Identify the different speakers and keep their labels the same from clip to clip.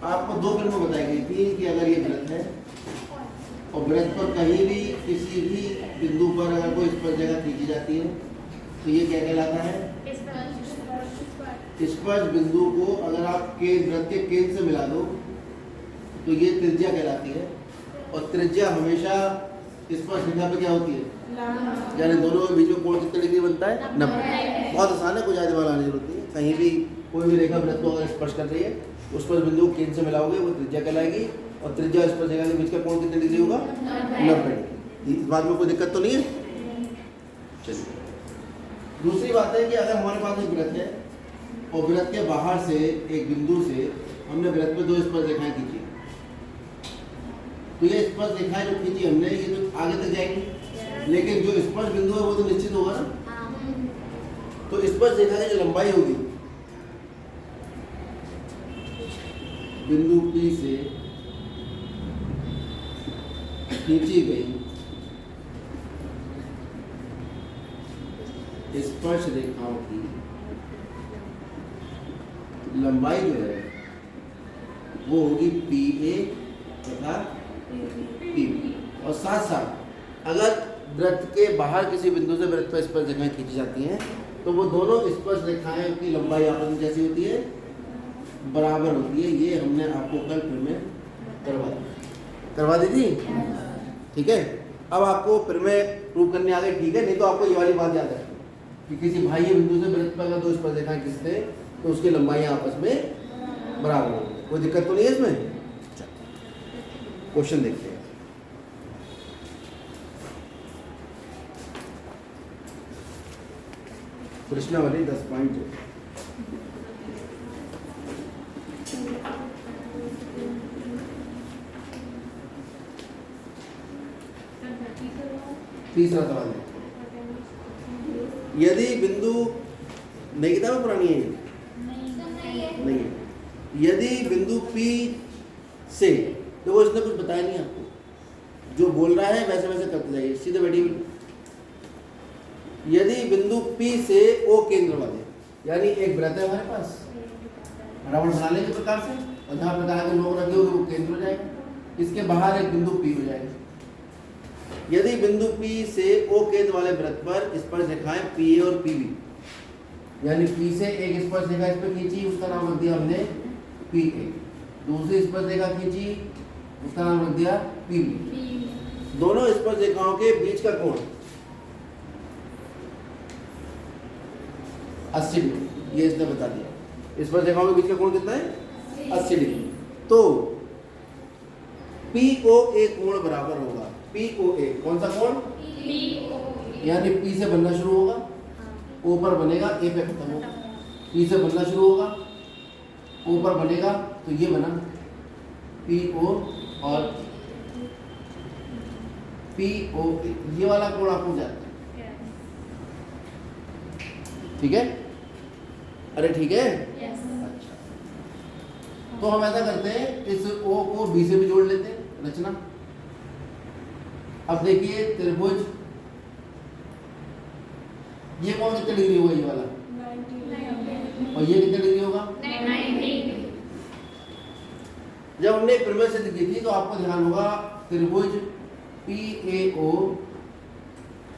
Speaker 1: आपको दो फिल्में बताई गई थी कि अगर ये वृत्त है और वृत्त पर कहीं भी किसी भी बिंदु पर अगर कोई स्पर्श रेखा खींची जाती है तो ये क्या कहलाता है? स्पर्श बिंदु को अगर आप वृत्त के केंद्र से मिला दो तो ये त्रिज्या कहलाती है, और त्रिज्या हमेशा स्पर्श रेखा पे क्या होती है? यानी दोनों के बीच में कोण कितने डिग्री बनता है? 90। बहुत आसान है, कुछ ज़्यादा दिमाग लाने की जरूरत नहीं है। कहीं भी कोई भी रेखा वृत्त को अगर स्पर्श कर रही है उस पर बिंदु को केंद्र से मिलाओगे वो त्रिज्या कहलाएगी, और त्रिज्या स्पर्श रेखा के बीच का कोण कितने डिग्री होगा? 90 डिग्री। इस बात में कोई दिक्कत तो नहीं है? चलिए, दूसरी बात है कि अगर हमारे पास एक वृत्त है और वृत्त के बाहर से एक बिंदु से हमने वृत्त में दो स्पर्श रेखाएं खींची, तो ये स्पर्श रेखाएं जो खींची हमने ये तो आगे तक जाएंगी, लेकिन जो स्पर्श बिंदु है वो तो निश्चित होगा ना। तो स्पर्श रेखा की जो लंबाई होगी बिंदु P से खींची गई स्पर्श रेखाओं की लंबाई जो है वो होगी PA तथा PB। और साथ साथ अगर वृत्त के बाहर किसी बिंदु से वृत्त पर स्पर्श रेखाएं खींची जाती हैं तो वो दोनों स्पर्श रेखाएं की लंबाई आपस में जैसी होती है? बराबर होती है। ये हमने आपको कल फिर में करवा दी थी, ठीक है। अब आपको फिर में प्रूव करने आ गए, ठीक है। नहीं तो आपको ये वाली बात याद है कि किसी बाह्य बिंदु से वृत्त पर अगर दो स्पर्श रेखाएं खींचते तो उसकी लंबाई आपस में बराबर होगी। कोई दिक्कत तो नहीं है इसमें? क्वेश्चन देखते हैं। प्रश्नावली 10.2। तीसरा सवाल है, यदि बिंदु नई किताब है पुरानी है? नहीं है। यदि बिंदु P से, तो वो इसने कुछ बताया नहीं आपको, जो बोल रहा है वैसे वैसे करते जाइए, सीधे बैठिए। यदि बिंदु P से O केंद्र वाले, यानी एक वृत्त है हमारे पास, फटाफट बना लेंगे प्रकार से, और जहाँ प्रकार के लोग रखे होंगे वो केंद्र हो जाएगा, इसके बाहर एक बिंदु P हो जाएगा। यदि बिंदु P से O केंद्र वाले वृत्त पर स्पर्श रेखाएं PA और PB, यानी P से एक स्पर्श रेखा इस पर खींची, उसका नाम रख दिया हमने PA, दूसरी स्पर्श रेखा खींची, उसका नाम रख दिया PB। दोनों स्पर्श रेखाओं के बीच का कोण 80 डिग्री, ये इसने बता दिया। स्पर्श रेखाओं के बीच का कोण कितना है? 80 डिग्री। तो POA कोण बराबर होगा, POA कौन सा कोण? यानी P से बनना शुरू होगा, O पर बनेगा, A पे खत्म होगा। P से बनना शुरू होगा, O पर बनेगा, तो ये बना PO और POA, ये वाला कोण आपको जाता है, ठीक है? अरे ठीक है, अच्छा। तो हम ऐसा करते हैं, इस O को B से भी जोड़ लेते हैं, रचना। अब देखिए त्रिभुज, ये कौन कितने डिग्री होगा? ये वाला 90। और ये कितने डिग्री होगा? 90। जब हमने प्रमेय सिद्ध की थी तो आपको ध्यान होगा त्रिभुज PAO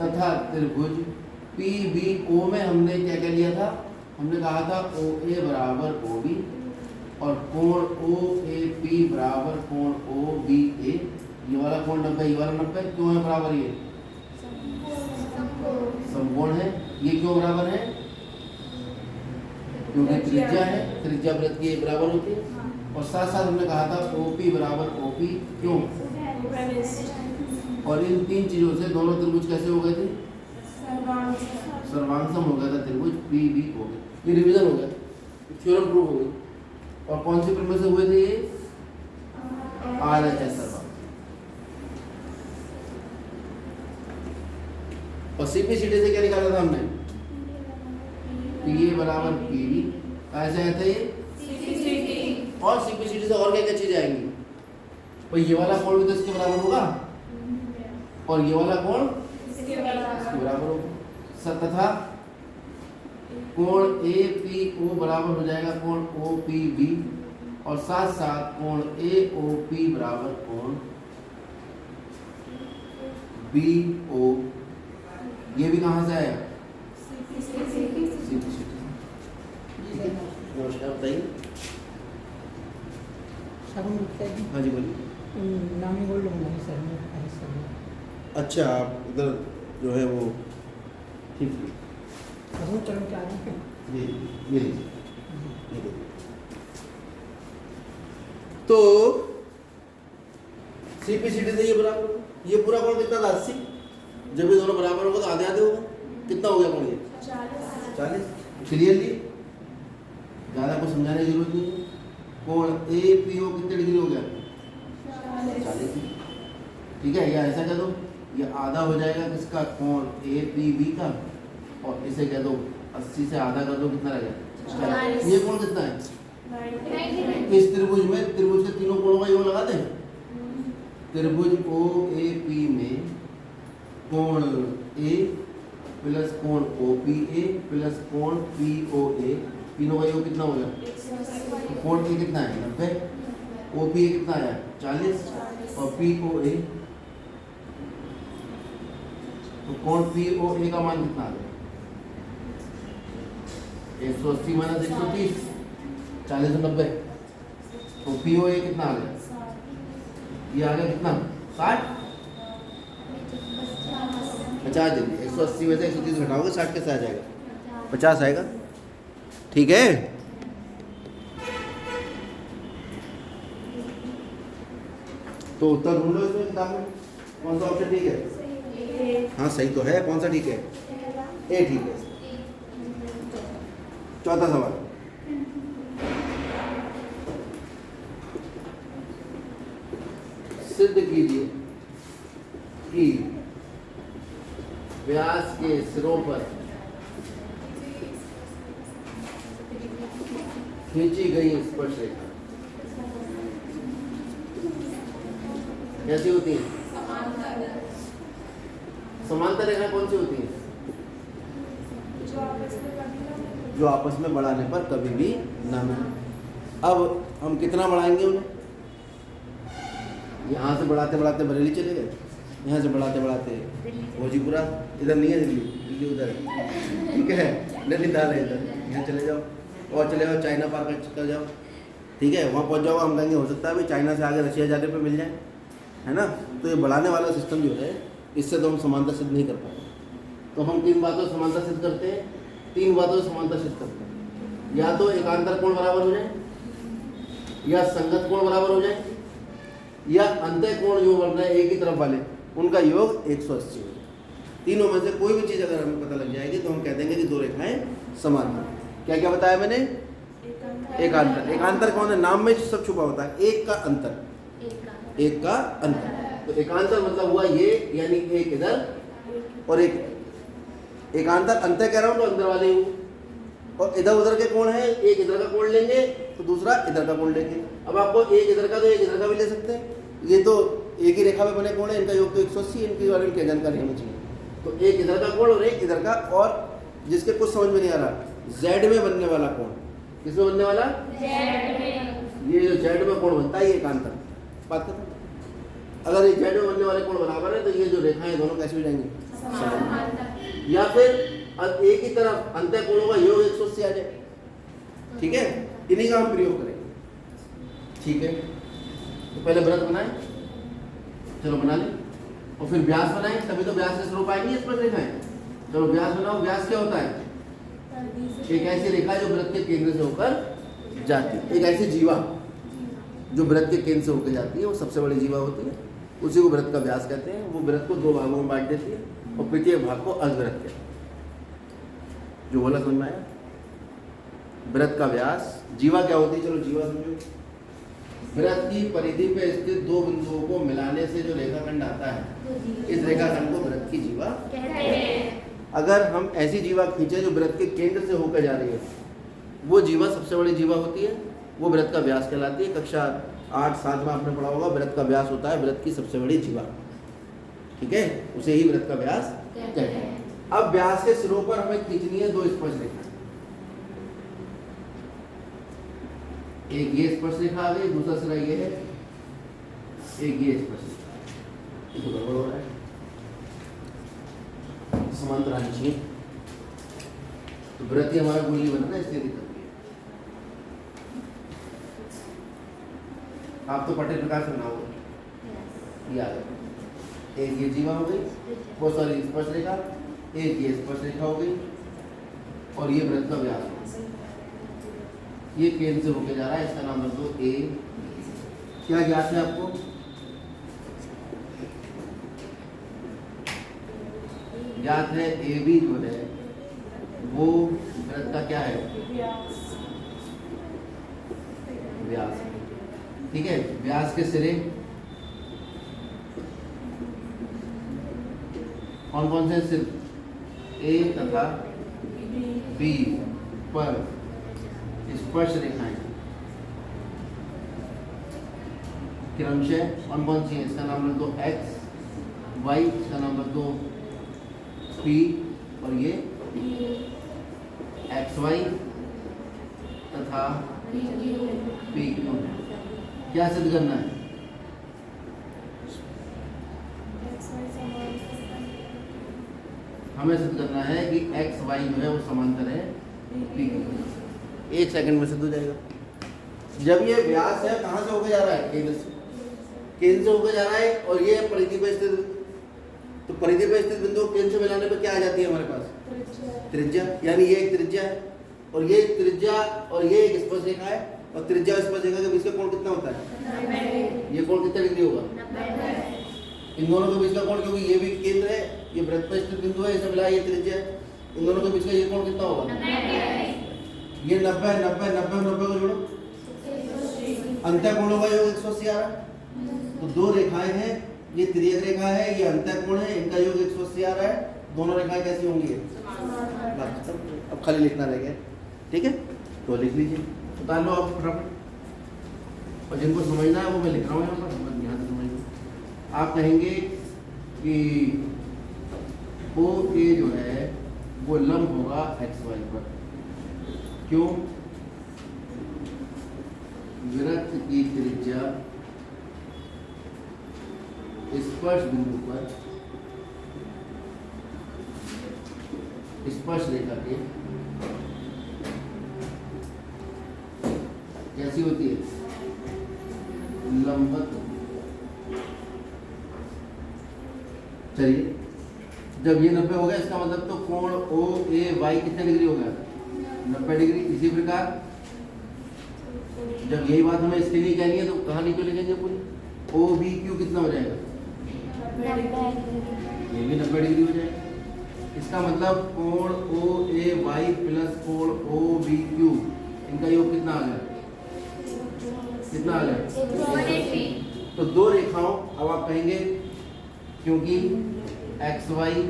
Speaker 1: तथा त्रिभुज PBO में हमने क्या क्या लिया था? हमने कहा था OA बराबर OB और कोण OAP बराबर कोण OBA। ये वाला कोण 90, ये वाला 90, क्यों है बराबर? ये समकोण है। ये क्यों बराबर है? क्योंकि त्रिज्या है, त्रिज्या वृत्त की बराबर होती है। और साथ साथ हमने कहा था OP बराबर OP, क्यों? और इन तीन चीजों से दोनों त्रिभुज कैसे हो गए थे? सर्वांगसम हो गया था त्रिभुज PB हो गया। ये रिवीजन हो गया, थ्योरम प्रूव हो गई। और कौन सी प्रमेय से हुए थे ये? RHS सर्वांग। और CPCD से क्या निकाला था हमने? PA बराबर PB। ऐसे आया था ये। और CPCD से और क्या क्या चीजें आएंगी? तो ये वाला कोण भी तो इसके बराबर होगा, और ये वाला कोण इसके बराबर होगा। तथा कोण APO बराबर हो जाएगा कोण OPB और साथ साथ कोण AOP बराबर कोण BO, ये भी कहाँ से आया? नमस्कार, बताइए। हाँ जी बोलिए।
Speaker 2: नामी गोल्ड बनाई सर।
Speaker 1: अच्छा, आप उधर जो है वो ठीक है,
Speaker 2: चलो क्या है
Speaker 1: ये लीजिए, ये देखिए। तो CPCD से ये बराबर होगा, ये पूरा कोण कितना था? 80। जब ये दोनों बराबर होगा तो आधे आधे होगा। कितना हो गया कोण ये? 40। क्लियरली, ज़्यादा कुछ समझाने की जरूरत नहीं है। कोण APO कितने डिग्री हो गया? 40। ठीक है, या ऐसा कह दो, ये आधा हो जाएगा किसका? कोण APB का, और इसे कह दो 80 से आधा कर दो, कितना रहेगा? 40। ये कोण कितना है? इस त्रिभुज में, त्रिभुज के तीनों कोणों का योग लगा दें। त्रिभुज OAP में कोण A प्लस कोण OPA प्लस कोण POA, तीनों का योग कितना हो गया? कोण A कितना है? 90। OPA कितना है? 40। और POA, तो कोण POA का मान कितना आ गया? 180 माइनस 130, 40 और 90। तो POA कितना आ गया? ये आ गया कितना? 60। 50 जल्दी, 180 में से 130 घटाओगे 60 कैसे आ जाएगा? 50 आएगा। ठीक है, तो उत्तर ढूंढ लो इसमें किताब में, कौन सा ऑप्शन ठीक है? हाँ सही तो है, कौन सा ठीक है? A ठीक है। चौथा सवाल, सिद्ध कीजिए कि व्यास के सिरों पर खींची गई स्पर्श रेखा कैसी होती है? समांतर रेखा कौन सी होती है? जो आपस में बढ़ाने पर कभी भी ना मिले। अब हम कितना बढ़ाएंगे उन्हें? यहाँ से बढ़ाते बढ़ाते बरेली चले गए, यहाँ से बढ़ाते बढ़ाते भोजीपुरा, इधर नहीं है दिल्ली, दिल्ली उधर है। ठीक है, नैनीताल है इधर, यहाँ चले जाओ, और चले जाओ चाइना पार्क कर जाओ। ठीक है, वहाँ पहुँच जाओ, हम कहेंगे हो सकता है भाई चाइना से आगे रशिया जाने पे मिल जाए, है ना। तो ये बढ़ाने वाला सिस्टम जो है, इससे तो हम समानता सिद्ध नहीं कर पाएंगे। तो हम किन बातों से समानता सिद्ध करते हैं? 3 बातों से समानता सिद्ध करते हैं। या तो एकांतर कोण बराबर हो जाए, या संगत कोण बराबर हो जाए, या अंतः कोण जो बन रहा है एक ही तरफ वाले, उनका योग 180 हो जाए। तीनों में से कोई भी चीज़ अगर हमें पता लग जाएगी तो हम कह देंगे कि दो रेखाएं समान हैं। क्या क्या बताया मैंने? एकांतर। एकांतर कौन है? नाम में सब छुपा होता है। एक का अंतर, एक का अंतर। तो एकांतर मतलब हुआ ये, यानी एक इधर और एक एकांतर। अंतर कह रहा हूँ तो अंदर वाले ही, और इधर उधर के कोण है, एक इधर का कोण लेंगे तो दूसरा इधर का कोण लेंगे। अब आपको एक इधर का तो एक इधर का भी ले सकते हैं। ये तो एक ही रेखा में बने कोण है, इनका योग तो 180, इनके बारे में क्या जानकारी होनी चाहिए। तो एक इधर का कोण और एक इधर का, और जिसके कुछ समझ में नहीं आ रहा, जेड में बनने वाला कोण, किसमें बनने वाला? जेड में। ये जो जेड में कोण बनता है ये एकांतर। बात खत्म। अगर ये जेड में बनने वाले कोण बराबर है तो ये जो रेखाएं दोनों कैसे हो जाएंगी? या फिर एक ही तरफ अंतः कोणों का योग 180 आ जाए। ठीक है, इन्हीं का हम प्रयोग करेंगे। ठीक है, तो पहले वृत्त बनाएं, चलो बना लें, और फिर व्यास बनाएं, तभी तो व्यास से शुरू पाएंगे इस पर रेखाएं। चलो व्यास बनाओ। व्यास क्या होता है? एक ऐसी रेखा जो वृत्त के केंद्र से होकर जाती है, एक ऐसी जीवा जो वृत्त के केंद्र से होकर जाती है, वो सबसे बड़ी जीवा होती है, उसी को वृत्त का व्यास कहते हैं। वो वृत्त को 2 भागों में बांट देती है, और प्रत्येक भाग को अर्धवृत्त कहते हैं। जो बोला समझ में आया? वृत्त का व्यास। जीवा क्या होती है? चलो जीवा समझो। वृत्त की परिधि पे स्थित 2 बिंदुओं को मिलाने से जो रेखाखंड आता है, इस रेखाखंड को वृत्त की जीवा कहते हैं। अगर हम ऐसी जीवा खींचे जो वृत्त के केंद्र से होकर जा रही है, वो जीवा सबसे बड़ी जीवा होती है, वो वृत्त का व्यास कहलाती है। कक्षा 8-7 में आपने पढ़ा होगा, वृत्त का व्यास होता है वृत्त की सबसे बड़ी जीवा। ठीक है, उसे ही वृत्त का व्यास कहते हैं। अब व्यास के सिरों पर हमें खींचनी है 2 स्पर्श रेखाएं। एक ये स्पर्श रेखा आ गई, दूसरा सिरा ये है, एक ये स्पर्श रेखा, ये तो गड़बड़ हो रहा है, समांतर आनी चाहिए। तो वृत्ति हमारा गोल नहीं बना ना, इसलिए दिक्कत हुई है। आप तो पठ्य प्रकार से बनाओगे, ये आ गया। एक ये जीवा हो गई, वो सॉरी स्पर्श रेखा, एक ये स्पर्श रेखा हो गई, और ये वृत्त का व्यास हो गया। ये केंद्र से होके जा रहा है, इसका नाम रख दो ए। क्या ज्ञात है आपको? ज्ञात है ए बी जो है वो वृत्त का क्या है? व्यास। ठीक है, व्यास के सिरे कौन कौन से? सिर्फ ए तथा बी पर स्पर्श रेखाएं क्रमशः कौन कौन सी है? इसका नाम रख दो एक्स वाई, इसका नाम रख दो पी, और ये एक्स वाई तथा पी क्यू। क्या सिद्ध करना है? हमें सिद्ध करना है कि एक्स वाई जो है वो समांतर है पी क्यू। एक सेकंड में सिद्ध हो जाएगा। जब ये व्यास है कहाँ से होकर जा रहा है? केंद्र से, केंद्र से होकर जा रहा है, और ये परिधि पर स्थित, तो परिधि पर स्थित बिंदु केंद्र से मिलाने पर क्या आ जाती है हमारे पास? त्रिज्या। यानी ये एक त्रिज्या है, और ये एक त्रिज्या, और ये एक स्पर्श रेखा है, और त्रिज्या और स्पर्श रेखा के बीच का कोण कितना होता है? ये कोण कितना डिग्री होगा? इन दोनों के बीच का कोण, क्योंकि ये भी केंद्र है, ये वृत्त पर स्थित बिंदु है, इसे मिला ये त्रिज्या है, इन दोनों के बीच का ये कोण कितना होगा? ये 90 90 90 90 को जोड़ो, अंतः कोण होगा योग 180 आ रहा है। तो दो रेखाएं हैं, ये तिर्यक रेखा है, ये अंतः कोण है, इनका योग 180 आ रहा है। दोनों रेखाएं कैसी होंगी? अब खाली लिखना रह गया। ठीक है, तो लिख लीजिए, उतार लो आप फटाफट, और जिनको समझना है वो मैं लिख रहा हूँ यहाँ पर, यहाँ से समझ लो। आप कहेंगे कि ओ ए जो है वो लंब होगा एक्स वाई पर। क्यों? वृत्त की त्रिज्या स्पर्श बिंदु पर स्पर्श रेखा के कैसी होती है? लंबवत। चलिए, जब ये 90 हो गया, इसका मतलब तो कोण ओ ए वाई कितने डिग्री हो गया? 90 डिग्री। इसी प्रकार जब यही बात हमें इसके लिए कहनी है तो कहाँ नीचे लिखेंगे पूरी? ओ बी क्यू कितना हो जाएगा? ये भी 90 डिग्री हो जाएगा। इसका मतलब कोण ओ ए वाई प्लस कोण ओ बी क्यू, इनका योग कितना आ गया? कितना आ गया? तो दो रेखाओं, अब आप कहेंगे क्योंकि एक्स वाई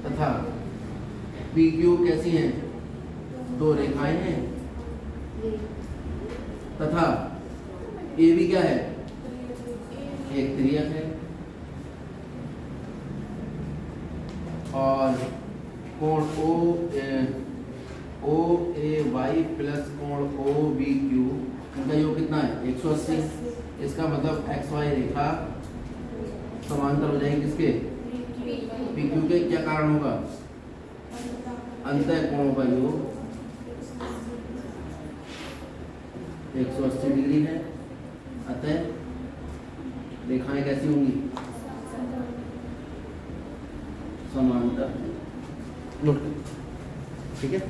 Speaker 1: तथा पी क्यू कैसी हैं? दो रेखाएं हैं, तथा ए भी क्या है? एक त्रियक है, और कोण ओ ए वाई प्लस कोण ओ बी क्यू, इनका योग कितना है? 180। इसका मतलब एक्स वाई रेखा समांतर हो जाएंगे किसके? पी क्यू के। क्या कारण होगा? अंतः कोणों का योग 180 डिग्री है, अतः रेखाएं कैसी होंगी? समांतर। नोट। ठीक है।